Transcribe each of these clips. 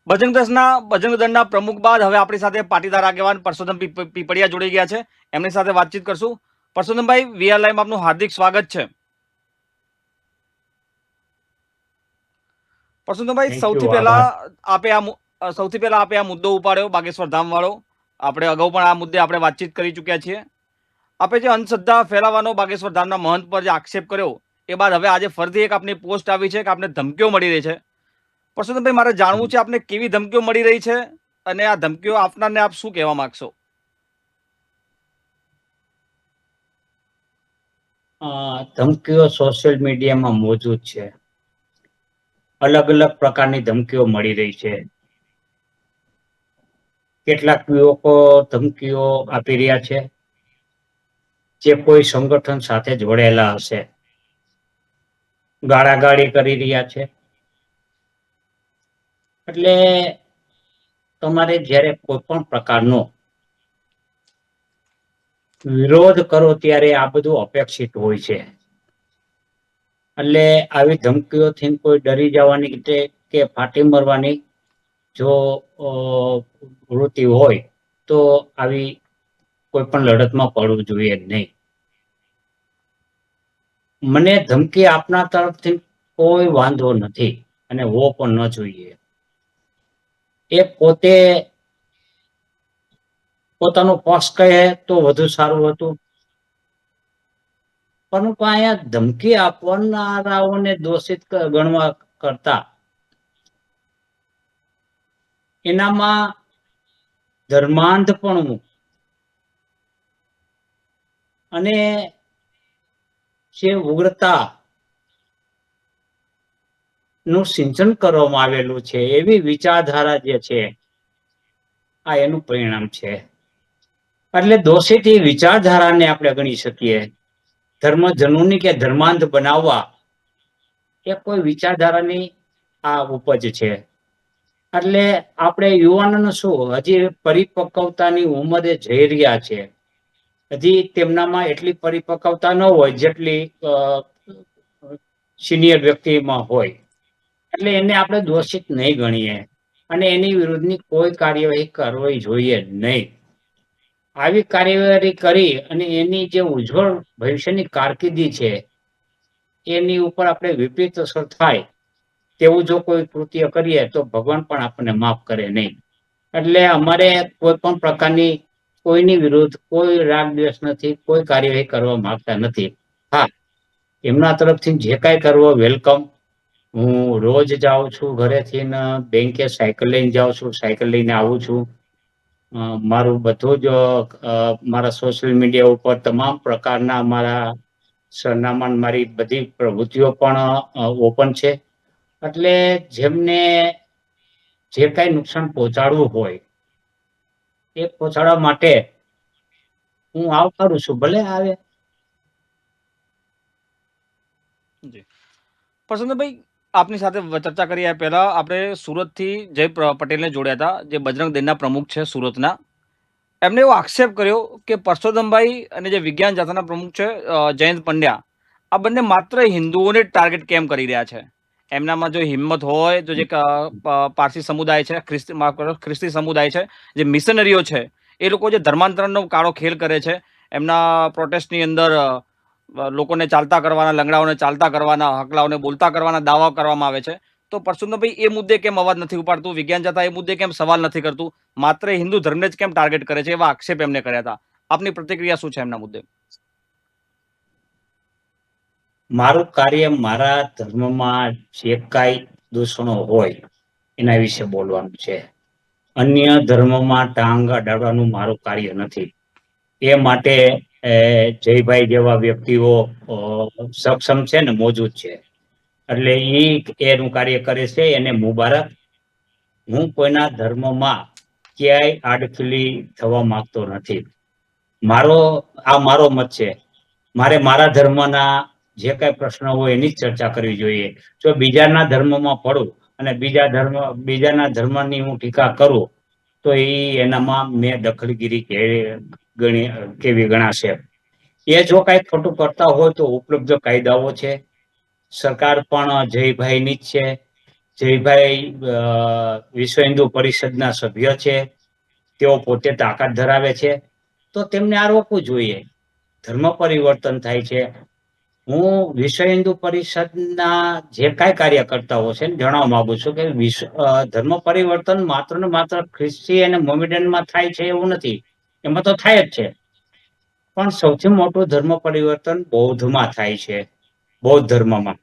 બજરંગ દળના પ્રમુખ બાદ હવે આપણી સાથે પાટીદાર આગેવાન પરસોત્તમ પીપળિયા જોડાઈ ગયા છે. એમની સાથે વાતચીત કરશું. પરસોત્તમભાઈ, વીઆર લાઈવમાં આપનું હાર્દિક સ્વાગત છે. Parsottambhai, thank you. આભાર. સૌથી પહેલા આપે આ મુદ્દો ઉપાડ્યો, બાગેશ્વર ધામ વાળો. આપણે અગાઉ પણ આ મુદ્દે આપણે વાતચીત કરી ચૂક્યા છીએ. આપે જે અંધશ્રદ્ધા ફેલાવાનો બાગેશ્વર ધામના મહંત પર જે આક્ષેપ કર્યો, એ બાદ હવે આજે ફરીથી એક આપની પોસ્ટ આવી છે કે આપને ધમકીઓ મળી રહી છે. પરસોત્તમભાઈ, મારે જાણવું છે આપને કેવી ધમકીઓ મળી રહી છે અને આ ધમકીઓ આપનારને આપ શું કહેવા માંગશો? ધમકીઓ સોશિયલ મીડિયામાં મોજૂદ છે. અલગ અલગ પ્રકારની ધમકીઓ મળી રહી છે. કેટલાક યુવકો ધમકીઓ આપી રહ્યા છે જે કોઈ સંગઠન સાથે જોડાયેલા હશે. ગાળાગાળી કરી રહ્યા છે. એટલે તમારે જ્યારે કોઈ પણ પ્રકારનો વિરોધ કરો ત્યારે આ બધું અપેક્ષિત હોય છે. એટલે આવી ધમકીઓથી કોઈ ડરી જવાની કે ફાટી મરવાની જો વૃત્તિ હોય તો આવી કોઈ પણ લડતમાં પડવું જોઈએ નહીં. મને ધમકી આપના તરફથી કોઈ વાંધો નથી અને હો પણ ન જોઈએ. એ પોતે પોતાનો પક્ષ કહે તો વધુ સારું હતું, પરંતુ અહીંયા ધમકી આપનારાઓને દોષિત ગણવા કરતા એનામાં ધર્માંધપણું અને જે ઉગ્રતા નું સિંચન કરવામાં આવેલું છે, એવી વિચારધારા જે છે, આ એનું પરિણામ છે. એટલે દોષિત એ વિચારધારાને આપણે ગણી શકીએ. ધર્મજનોની કે ધર્માંધ બનાવવા એ કોઈ વિચારધારાની આ ઉપજ છે. એટલે આપણે યુવાનોને શું હજી પરિપક્વતાની ઉંમરે જઈ રહ્યા છે. હજી તેમનામાં એટલી પરિપક્વતા ન હોય જેટલી સિનિયર વ્યક્તિમાં હોય. એટલે એને આપણે દોષિત નહીં ગણીએ અને એની વિરુદ્ધની કોઈ કાર્યવાહી કરવી જોઈએ નહીં. આવી કાર્યવાહી કરી અને એની જે ઉજ્જવળ ભવિષ્યની કારકિર્દી છે એની ઉપર આપણે વિપરીત અસર થાય તેવું જો કોઈ કૃત્ય કરીએ તો ભગવાન પણ આપણને માફ કરે નહીં. એટલે અમારે કોઈ પણ પ્રકારની કોઈની વિરુદ્ધ કોઈ રાગ દ્વેષ નથી, કોઈ કાર્યવાહી કરવા માંગતા નથી. હા, એમના તરફથી જે કાંઈ કરવો વેલકમ. હું રોજ જાઉં છું ઘરેથી ને બેંકે સાયકલ લઈને જાઉં છું, સાયકલ લઈને આવું છું. મારું બધું જ મારા સોશિયલ મીડિયા ઉપર તમામ પ્રકારના મારા સરનામા, મારી બધી પ્રવૃત્તિઓ પણ ઓપન છે. એટલે જેમને જે કાંઈ નુકસાન પહોંચાડવું હોય એ પહોંચાડવા માટે હું આવકારું છું, ભલે આવે. પરસોત્તમભાઈ, આપની સાથે ચર્ચા કરી પહેલા આપણે સુરતથી જય પટેલને જોડ્યા હતા, જે બજરંગ દળના પ્રમુખ છે સુરતના. એમને એવો આક્ષેપ કર્યો કે પરસોત્તમભાઈ અને જે વિજ્ઞાન જાથાના પ્રમુખ છે જયંત પંડ્યા, આ બંને માત્ર હિન્દુઓને ટાર્ગેટ કેમ કરી રહ્યા છે? એમનામાં જો હિંમત હોય તો જે પારસી સમુદાય છે, ખ્રિસ્તી સમુદાય છે, જે મિશનરીઓ છે, એ લોકો જે ધર્માંતરણનો કાળો ખેલ કરે છે, એમના પ્રોટેસ્ટની અંદર લોકોને ચાલતા કરવાના, લંગડાઓને ચાલતા કરવાના, હકલાઓને બોલતા કરવાના દાવા કરવામાં આવે છે. તો પરસોત્તમભાઈ એ મુદ્દે કેમ અવાજ નથી ઉપાડતું? વિજ્ઞાન જાથા એ મુદ્દે કેમ સવાલ નથી કરતું? માત્ર હિન્દુ ધર્મને જ કેમ ટાર્ગેટ કરે છે? એવા આક્ષેપ એમને કર્યા હતા. આપની પ્રતિક્રિયા શું છે એમના મુદ્દે? મારું કાર્ય મારા ધર્મમાં જે કાંઈ દૂષણો હોય એના વિશે બોલવાનું છે. અન્ય ધર્મમાં ટાંગ અડાડવાનું મારું કાર્ય નથી. એ માટે જયભાઈ જેવા વ્યક્તિઓ સક્ષમ છે ને મોજૂદ છે. એટલે એનું કાર્ય કરે છે, એને મુબારક. હું કોઈના ધર્મમાં ક્યાંય આડખીલી થવા માંગતો નથી. મારો મત છે. મારે મારા ધર્મના જે કાંઈ પ્રશ્ન હોય એની જ ચર્ચા કરવી જોઈએ. જો બીજાના ધર્મમાં પડું અને બીજાના ધર્મની હું ટીકા કરું તો એનામાં મેં દખલગીરી કેવી ગણાશે. એ જો કાંઈ ખોટું કરતા હોય તો ઉપલબ્ધ કાયદાઓ છે. સરકાર પણ જયભાઈની જ છે. જયભાઈ વિશ્વ હિન્દુ પરિષદના સભ્ય છે, તેઓ પોતે તાકાત ધરાવે છે, તો તેમને આ રોકવું જોઈએ. ધર્મ પરિવર્તન થાય છે. હું વિશ્વ હિન્દુ પરિષદના જે કાંઈ કાર્યકર્તાઓ છે ને જણાવવા માંગુ છું કે ધર્મ પરિવર્તન માત્ર ને માત્ર ખ્રિસ્તી અને મોમેડનમાં થાય છે એવું નથી, એમાં તો થાય જ છે. પણ સૌથી મોટું ધર્મ પરિવર્તન બૌદ્ધમાં થાય છે, બૌદ્ધ ધર્મમાં.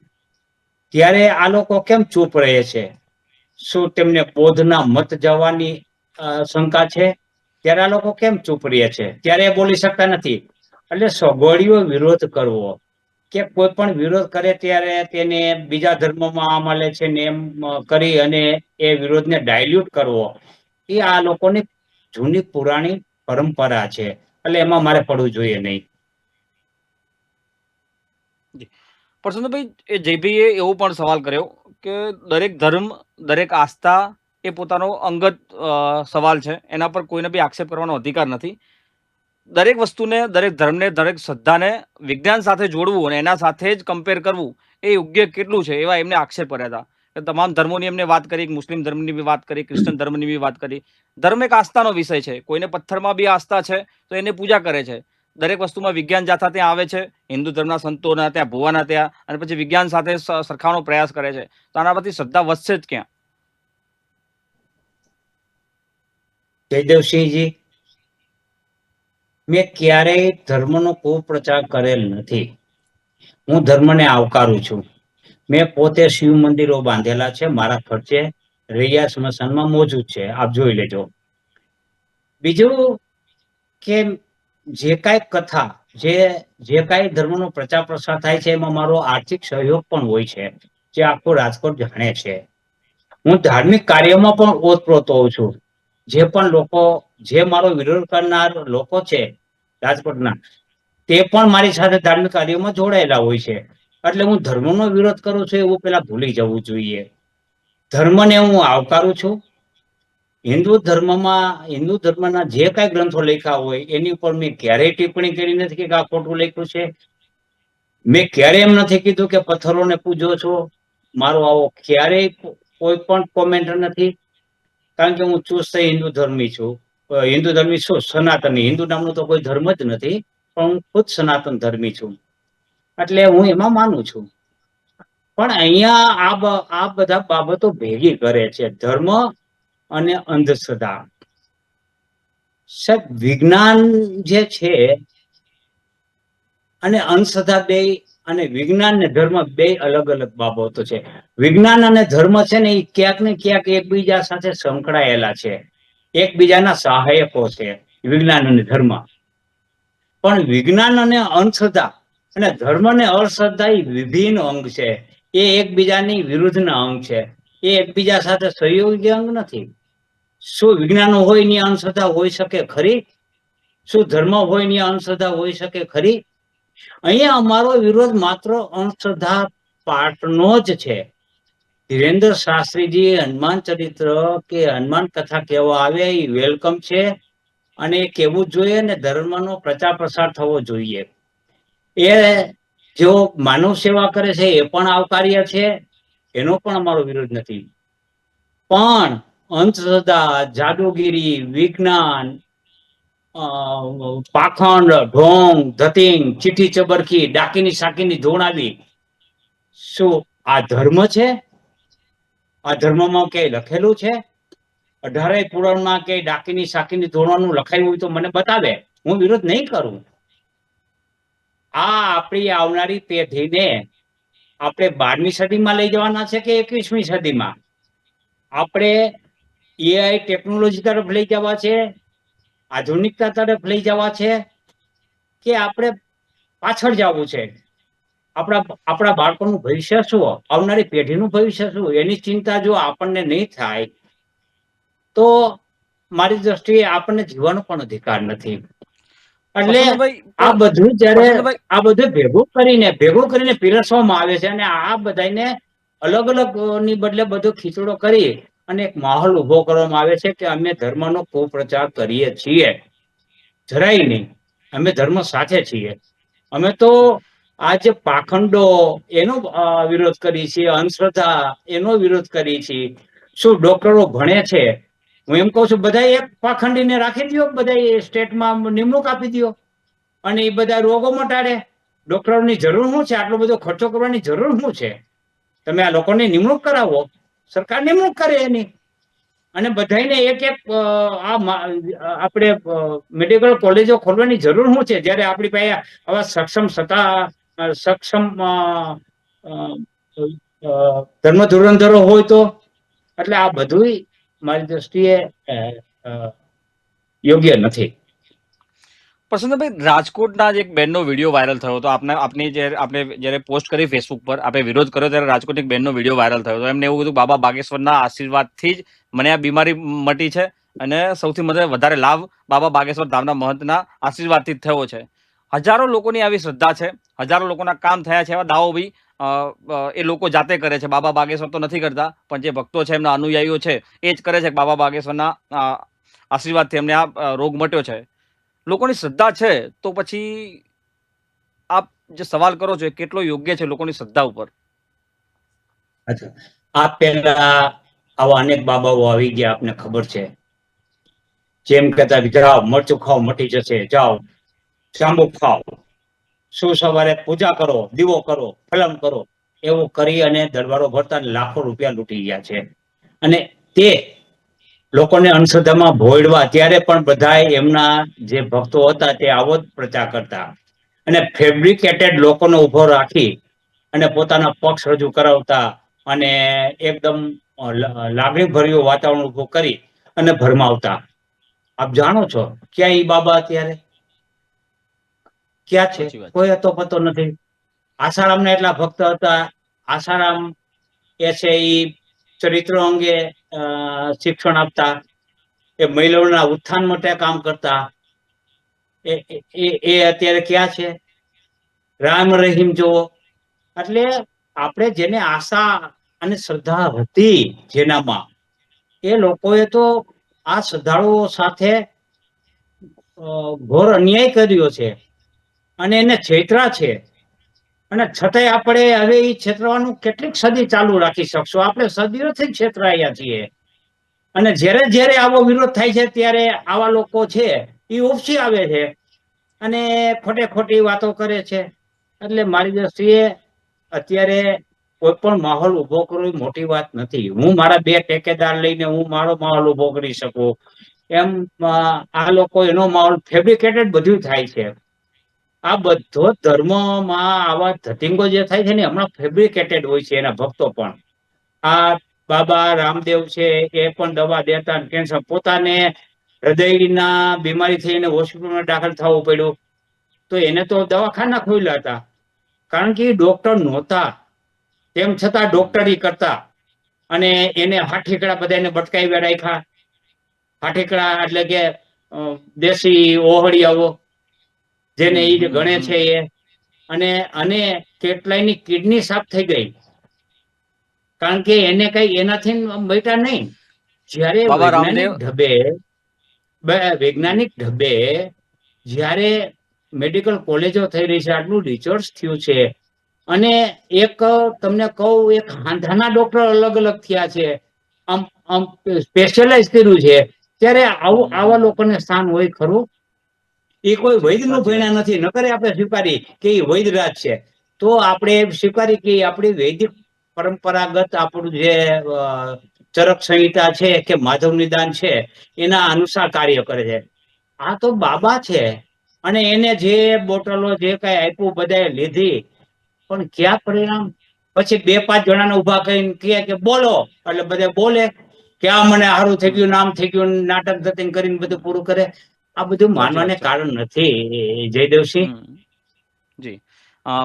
ત્યારે આ લોકો કેમ ચૂપ રહે છે? શું તેમને બૌદ્ધના મત જવાની શંકા છે? ત્યારે આ લોકો કેમ ચૂપ રહે છે? ત્યારે એ બોલી શકતા નથી. એટલે સગવડીઓ વિરોધ કરવો કે કોઈ પણ વિરોધ કરે ત્યારે તેને બીજા ધર્મમાં મળે છે ને એમ કરી અને એ વિરોધને ડાયલ્યુટ કરવો, એ આ લોકોની જૂની પુરાણી પરંપરા છે. એટલે એમાં મારે પડવું જોઈએ નહીં. પરસોત્તમભાઈ, એ જયભાઈએ એવો પણ સવાલ કર્યો કે દરેક ધર્મ, દરેક આસ્થા એ પોતાનો અંગત સવાલ છે, એના પર કોઈને બી આક્ષેપ કરવાનો અધિકાર નથી. દરેક વસ્તુને, દરેક ધર્મને, દરેક શ્રદ્ધાને વિજ્ઞાન સાથે જોડવું અને એના સાથે જ કમ્પેર કરવું એ યોગ્ય કેટલું છે, એવા એમને આક્ષેપ કર્યા હતા. કે તમામ ધર્મોની એમને વાત કરી, મુસ્લિમ ધર્મની બી વાત કરી, ક્રિશ્ચન ધર્મની બી વાત કરી. ધર્મ એક આસ્થાનો વિષય છે. કોઈને પથ્થરમાં બી આસ્થા છે તો એને પૂજા કરે છે. દરેક વસ્તુમાં વિજ્ઞાન જાથા ત્યાં આવે છે, હિન્દુ ધર્મના સંતોના ત્યાં, ભુવાના ત્યાં, અને પછી વિજ્ઞાન સાથે સરખાવવાનો પ્રયાસ કરે છે. તો આના પરથી શ્રદ્ધા વધશે જ ક્યાં? જયદેવસિંહજી, મેં ક્યારેય ધર્મનો કુપ્રચાર કરેલ નથી. હું ધર્મને આવકારું છું. મેં પોતે શિવ મંદિરો બાંધેલા છે, મારા ખર્ચે રૈયા સ્મશાનમાં મોજૂદ છે, આપ જોઈ લેજો. બીજું કે જે કાંઈ કથા, જે કાંઈ ધર્મનો પ્રચાર પ્રસાર થાય છે એમાં મારો આર્થિક સહયોગ પણ હોય છે, જે આખું રાજકોટ જાણે છે. હું ધાર્મિક કાર્યમાં પણ ઓતપ્રોત હોઉં છું. જે પણ લોકો, જે મારો વિરોધ કરનાર લોકો છે રાજકોટના, તે પણ મારી સાથે ધાર્મિક કાર્યોમાં જોડાયેલા હોય છે. એટલે હું ધર્મનો વિરોધ કરું છું એવું પેલા ભૂલી જવું જોઈએ. ધર્મને હું આવકારું છું. હિન્દુ ધર્મના જે કાંઈ ગ્રંથો લખ્યા હોય એની ઉપર મેં ક્યારેય ટિપ્પણી કરી નથી કે આ ખોટું લખ્યું છે. મેં ક્યારેય એમ નથી કીધું કે પથ્થરોને પૂજો છો. મારો આવો ક્યારેય કોઈ પણ કોમેન્ટ નથી. કારણ કે હું ચુસ્ત હિન્દુ ધર્મી છું. હિન્દુ ધર્મી શું, સનાતની. હિન્દુ નામનો તો કોઈ ધર્મ જ નથી, પણ હું ખુદ સનાતન ધર્મી છું. એટલે હું એમાં માનું છું. પણ અહીંયા આ બધા બાબતો ભેગી કરે છે, ધર્મ અને અંધશ્રદ્ધા. સાહેબ, વિજ્ઞાન જે છે અને અંધશ્રદ્ધા બે, અને વિજ્ઞાન ને ધર્મ બે અલગ અલગ બાબતો છે. વિજ્ઞાન અને ધર્મ છે ને એ ક્યાંક ને ક્યાંક એકબીજા સાથે સંકળાયેલા છે, એકબીજાના સહાયકો છે વિજ્ઞાન અને ધર્મ. પણ વિજ્ઞાન અને અંધશ્રદ્ધા અને ધર્મ અને અશ્રદ્ધા એ વિભિન્ન અંગ છે. એ એકબીજાની વિરુદ્ધના અંગ છે. એ એકબીજા સાથે સહયોગી અંગ નથી. શું વિજ્ઞાન હોય ની અંધશ્રદ્ધા હોઈ શકે ખરી? શું ધર્મ હોય ની અંધશ્રદ્ધા હોઈ શકે ખરી? અહીંયા અમારો વિરોધ માત્ર અંધશ્રદ્ધા પાઠનો જ છે. ધીરેન્દ્ર શાસ્ત્રીજી હનુમાન ચરિત્ર કે હનુમાન કથા કહેવા આવે એ વેલકમ છે, અને એ કહેવું જોઈએ ને ધર્મનો પ્રચાર પ્રસાર થવો જોઈએ. એ જો માનવ સેવા કરે છે એ પણ આવકાર્ય છે, એનો પણ અમારો વિરોધ નથી. પણ અંધશ્રદ્ધા, જાદુગીરી, વિજ્ઞાન, પાખંડ, ઢોંગ, ધતિંગ, ચીઠી ચબરખી, ડાકીની સાકીની ધોણાવી, શું આ ધર્મ છે? આ ધર્મમાં ક્યાંય લખેલું છે? 18 પુરાણમાં કે ડાકીની સાકીની ધોરણનું લખાયું હોય તો મને બતાવે, હું વિરોધ નહીં કરું. આ આપણી આવનારી પેઢીને આપણે 12મી સદીમાં લઈ જવાના છે કે 21મી સદીમાં? આપણે એઆઈ ટેકનોલોજી તરફ લઈ જવા છે, આધુનિકતા તરફ લઈ જવા છે, કે આપણે પાછળ જવું છે? આપણા બાળકોનું ભવિષ્ય શું, આવનારી પેઢીનું ભવિષ્ય શું, એની ચિંતા જો આપણને નહીં થાય તો મારી દ્રષ્ટિએ આપણને જીવવાનો પણ અધિકાર નથી. એટલે આ બધું જ્યારે આ બધું ભેગું કરીને પીરસવામાં આવે છે, અને આ બધાને અલગ અલગ ની બદલે બધો ખીચડો કરી અને એક માહોલ ઉભો કરવામાં આવે છે કે અમે ધર્મનો કુપ્રચાર કરીએ છીએ. જરાય નહીં. અમે ધર્મ સાથે છીએ. અમે તો આ જે પાખંડો એનો વિરોધ કરી છે, અંધશ્રદ્ધા એનો વિરોધ કરી છે. શું ડોક્ટરો ભણે છે? હું એમ કહું છું બધા એક પાખંડીને રાખી દો, બધા સ્ટેટમાં નિમણૂક આપી દો અને એ બધા રોગો મટાડે. ડોક્ટરોની જરૂર શું છે? આટલો બધો ખર્ચો કરવાની જરૂર શું છે? તમે આ લોકોની નિમણૂક કરાવો, સરકાર નિમણૂક કરે એની, અને બધાને એક એક આપણે મેડિકલ કોલેજો ખોલવાની જરૂર શું છે? જ્યારે આપણી પાસે આવા સક્ષમ ધર્મ ધુરંધરો હોય તો. એટલે આ બધું મારી દ્રષ્ટિએ યોગ્ય નથી. પ્રશાંતભાઈ, રાજકોટના જ એક બેનનો વિડીયો વાયરલ થયો હતો. આપણે જ્યારે પોસ્ટ કરી ફેસબુક પર, આપણે વિરોધ કર્યો ત્યારે રાજકોટ એક બેનનો વિડીયો વાયરલ થયો હતો. એમને એવું કીધું, બાબા બાગેશ્વરના આશીર્વાદથી જ મને આ બીમારી મટી છે અને સૌથી વધારે લાભ બાબા બાગેશ્વર ધામના મહંતના આશીર્વાદથી જ થયો છે. હજારો લોકોની આવી શ્રદ્ધા છે, હજારો લોકોના કામ થયા છે. એવા દાવો બી એ લોકો જાતે કરે છે. બાબા બાગેશ્વર તો નથી કરતા, પણ જે ભક્તો છે, એમના અનુયાયીઓ છે, એ જ કરે છે કે બાબા બાગેશ્વરના આશીર્વાદથી એમને આ રોગ મટ્યો છે. લોકોની શ્રદ્ધા છે, તો પછી આપ જે સવાલ કરો છો એ કેટલો યોગ્ય છે લોકોની શ્રદ્ધા ઉપર? આ પહેલા આવા અનેક બાબાઓ આવી ગયા, આપને ખબર છે. જેમ કહેતા જાઓ મરચું ખાઓ મટી જશે, જાઓ જાંબુ ખાઓ, શું સવારે પૂજા કરો, દીવો કરો, ફલમ કરો, એવું કરી અને દરબારો ભરતા લાખો રૂપિયા લૂંટી ગયા છે. અને તે લોકોને અંધશ્રદ્ધામાં ભોળવા ત્યારે પણ બધા એમના જે ભક્તો હતા તે આવો જ પ્રચાર કરતા અને ફેબ્રિકેટેડ લોકોને ઉભો રાખી અને પોતાના પક્ષ રજૂ કરાવતા અને એકદમ લાગણીભર્યું વાતાવરણ ઉભું કરી અને ભરમાવતા. આપ જાણો છો ક્યાં ઈ બાબા અત્યારે ક્યાં છે? કોઈ હતો પતો નથી. આસારામના એટલા ભક્ત હતા. આસારામ એ છે ઈ ચરિત્ર અંગે શિક્ષણ આપતા, એ મહિલાઓના ઉત્થાન માટે કામ કરતા. એ અત્યારે ક્યાં છે? રામ રહીમ જોવો. એટલે આપણે જેને આશા અને શ્રદ્ધા હતી જેનામાં, એ લોકોએ તો આ શ્રદ્ધાળુઓ સાથે ઘોર અન્યાય કર્યો છે અને એને છેતરા છે. અને છતાંય આપણે હવે એ છેતરવાનું કેટલીક સદી ચાલુ રાખી શકશો? આપણે સદીઓથી છેતરાયા છીએ. અને જ્યારે આવો વિરોધ થાય છે ત્યારે આવા લોકો છે એ ઉપસી આવે છે અને ખોટી વાતો કરે છે. એટલે મારી દ્રષ્ટિએ અત્યારે કોઈ પણ માહોલ ઉભો કરવો એ મોટી વાત નથી. હું મારા 2 ટેકેદાર લઈને હું મારો માહોલ ઉભો કરી શકું. એમ આ લોકો એનો માહોલ ફેબ્રિકેટેડ બધું થાય છે. આ બધો ધર્મમાં આવા ધતિંગો જે થાય છે ને, હમણાં ફેબ્રિકેટેડ હોય છે એના ભક્તો પણ. આ બાબા રામદેવ છે એ પણ દવા દેતા, કેન્સર, પોતાને હૃદયના બીમારી થઈ એને હોસ્પિટલમાં દાખલ થવું પડ્યું તો એને તો દવાખાના ખોલ્યા હતા, કારણ કે ડોક્ટર નહોતા. તેમ છતાં ડોક્ટરી કરતા અને એને હાઠીકડા બધાને બટકાવી રાખ્યા. હાઠીકડા એટલે કે દેશી ઓહળિયાઓ જેને એ ગણે છે એ. અને કેટલાયની કિડની સાફ થઈ ગઈ, કારણ કે એને કઈ એનાથી બેટા નહીં. જ્યારે બાબા રામદેવ વૈજ્ઞાનિક ઢબે જ્યારે મેડિકલ કોલેજો થઈ રહી છે, આટલું રિસર્ચ થયું છે અને એક તમને કહું, એક હાંધાના ડોક્ટર અલગ અલગ થયા છે, આમ સ્પેશિયલાઇઝ કર્યું છે, ત્યારે આવા લોકોને સ્થાન હોય ખરું? એ કોઈ વૈદ્યનું ભણ્યા નથી, નકરે આપણે સ્વીકારી કે એ વૈદ્યરાજ છે. તો આપણે સ્વીકારી કે આપણી વૈદિક પરંપરાગત આપણું જે ચરક સંહિતા છે કે માધવ નિદાન છે એના અનુસાર કાર્ય કરે છે. આ તો બાબા છે અને એને જે બોટલો જે કઈ આપ્યું બધાએ લીધી, પણ ક્યાં પરિણામ? પછી 2-5 જણાને ઉભા કરીને કહે કે બોલો, એટલે બધા બોલે કે આ મને સારું થઈ ગયું, નામ થઈ ગયું, નાટક ધતિંગ કરીને બધું પૂરું કરે. આ બધું માનવાને કારણ નથી, જયદેવસિંહ. જી,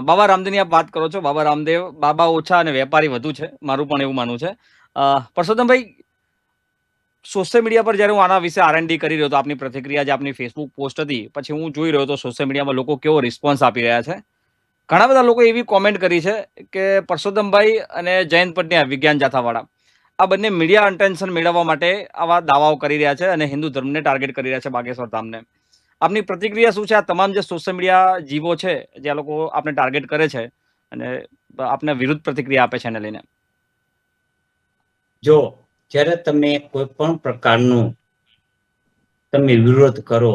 બાબા રામદેવની આપ વાત કરો છો. બાબા રામદેવ બાબા ઓછા અને વેપારી વધુ છે, મારું પણ એવું માનવું છે. પરસોત્તમભાઈ, સોશિયલ મીડિયા પર જ્યારે હું આના વિશે R&D કરી રહ્યો હતો, આપની પ્રતિક્રિયા જે આપની ફેસબુક પોસ્ટ હતી, પછી હું જોઈ રહ્યો હતો સોશિયલ મીડિયામાં લોકો કેવો રિસ્પોન્સ આપી રહ્યા છે. ઘણા બધા લોકો એવી કોમેન્ટ કરી છે કે પરસોત્તમભાઈ અને જયંત પટનિયા, વિજ્ઞાન જાથાવાળા, આ બંને મીડિયા અટેન્શન મેળવવા માટે આવા દાવાઓ કરી રહ્યા છે અને હિન્દુ ધર્મને ટાર્ગેટ કરી રહ્યા છે, બાગેશ્વર ધામને. આપની પ્રતિક્રિયા શું છે આ તમામ જે સોશિયલ મીડિયા જીવો છે જે આ લોકો આપને ટાર્ગેટ કરે છે અને આપને વિરુદ્ધ પ્રતિક્રિયા આપે છે એને લઈને? જો જ્યારે તમે કોઈ પણ પ્રકારનું તમે વિરોધ કરો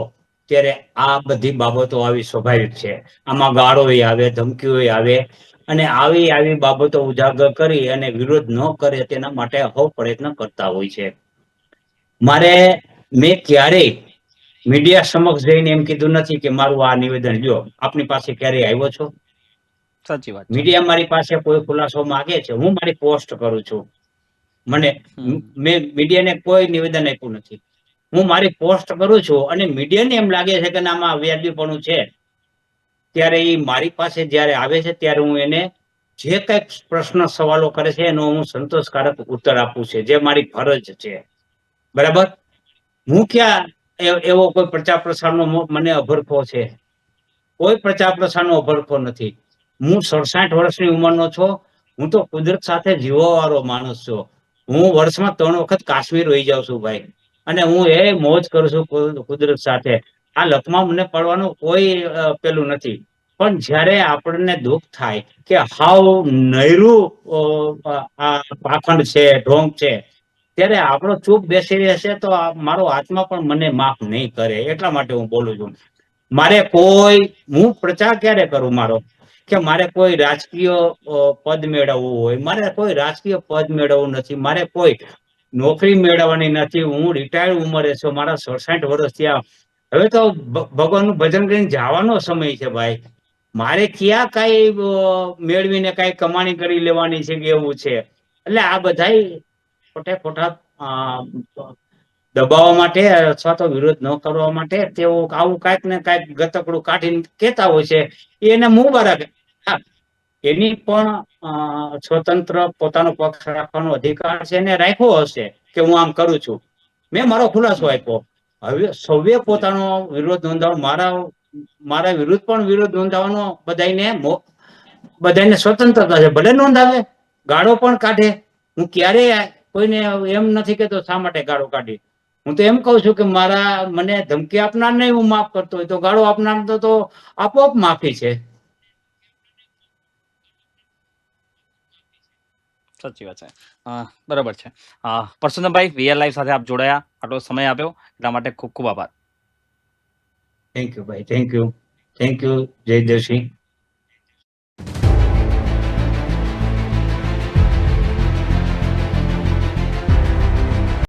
ત્યારે આ બધી બાબતો આવી સ્વાભાવિક છે. આમાં ગાળોય આવે, ધમકીઓય આવે અને આવી બાબતો ઉજાગર કરી અને વિરોધ ન કરે તેના માટે અહોપ પ્રયત્ન કરતા હોય છે. મેં ક્યારેય મીડિયા સમક્ષ જઈને એમ કીધું નથી કે મારું આ નિવેદન લ્યો. આપની પાસે ક્યારેય આવ્યો છો? સાચી વાત છે. મીડિયા મારી પાસે કોઈ ખુલાસો માંગે છે, હું મારી પોસ્ટ કરું છું. મેં મીડિયાને કોઈ નિવેદન આપ્યું નથી. હું મારી પોસ્ટ કરું છું અને મીડિયાને એમ લાગે છે કે આમાં વ્યાજબીપણું છે, ત્યારે એ મારી પાસે જ્યારે આવે છે ત્યારે હું એને જે કંઈક પ્રશ્ન સવાલો કરે છે એનો હું સંતોષકારક ઉત્તર આપું છે, જે મારી ફરજ છે. બરાબર? હું ક્યાં એવો કોઈ પ્રચાર પ્રસારનો મને અભરખો છે? કોઈ પ્રચાર પ્રસારનો અભરખો નથી. હું 67 વર્ષની ઉંમરનો છું. હું તો કુદરત સાથે જીવવા વાળો માણસ છું. હું વર્ષમાં 3 વખત કાશ્મીર વહી જાઉં છું ભાઈ, અને હું એ મોજ કરું છું કુદરત સાથે. આ લપમાં મને પડવાનું કોઈ પેલું નથી. પણ જ્યારે આપણને દુઃખ થાય કે હાવ નૈરું આ પાખંડ છે, ઢોંગ છે, ત્યારે આપણો ચૂપ બેસી રહેશે તો મારો આત્મા પણ મને માફ નહીં કરે. એટલા માટે હું બોલું છું. હું પ્રચાર ક્યારે કરું મારો કે મારે કોઈ રાજકીય પદ મેળવવું હોય, મારે કોઈ રાજકીય પદ મેળવવું નથી, મારે કોઈ નોકરી મેળવવાની નથી. હું રિટાયર્ડ ઉંમરે છું, મારા 67 વર્ષ થયા. હવે તો ભગવાનનું ભજન કરીને જવાનો સમય છે ભાઈ. મારે ક્યાં કઈ મેળવીને કઈ કમાણી કરી લેવાની છે કે એવું છે. એટલે આ બધા ખોટા દબાવવા માટે અથવા તો વિરોધ ન કરવા માટે તેઓ આવું કાંઈક ને કાંઈક ગતકડું કાઢીને કેતા હોય છે. એને મુબારક. હા, એની પણ સ્વતંત્ર પોતાનો પક્ષ રાખવાનો અધિકાર છે, એને રાખ્યો હશે કે હું આમ કરું છું. મેં મારો ખુલાસો આપ્યો. હવે સૌએ પોતાનો વિરોધ નોંધાવો, મારા વિરુદ્ધ પણ વિરોધ નોંધાવવાનો બધાને સ્વતંત્રતા છે. ભલે નોંધાવે, ગાળો પણ કાઢે. હું ક્યારેય કોઈને એમ નથી કેતો શા માટે ગાળો કાઢી. હું તો એમ કઉ છું કે મને ધમકી આપનારને હું માફ કરતો હોય તો ગાળો આપનાર તો આપોઆપ માફી છે. સાચી વાત છે. બરાબર છે. પરસોત્તમભાઈ, વીઆર લાઈવ સાથે આપ જોડાયા, આટલો સમય આપ્યો એટલા માટે ખૂબ ખૂબ આભાર. થેન્ક યુ ભાઈ, થેન્ક યુ. જય દેવસિંહ.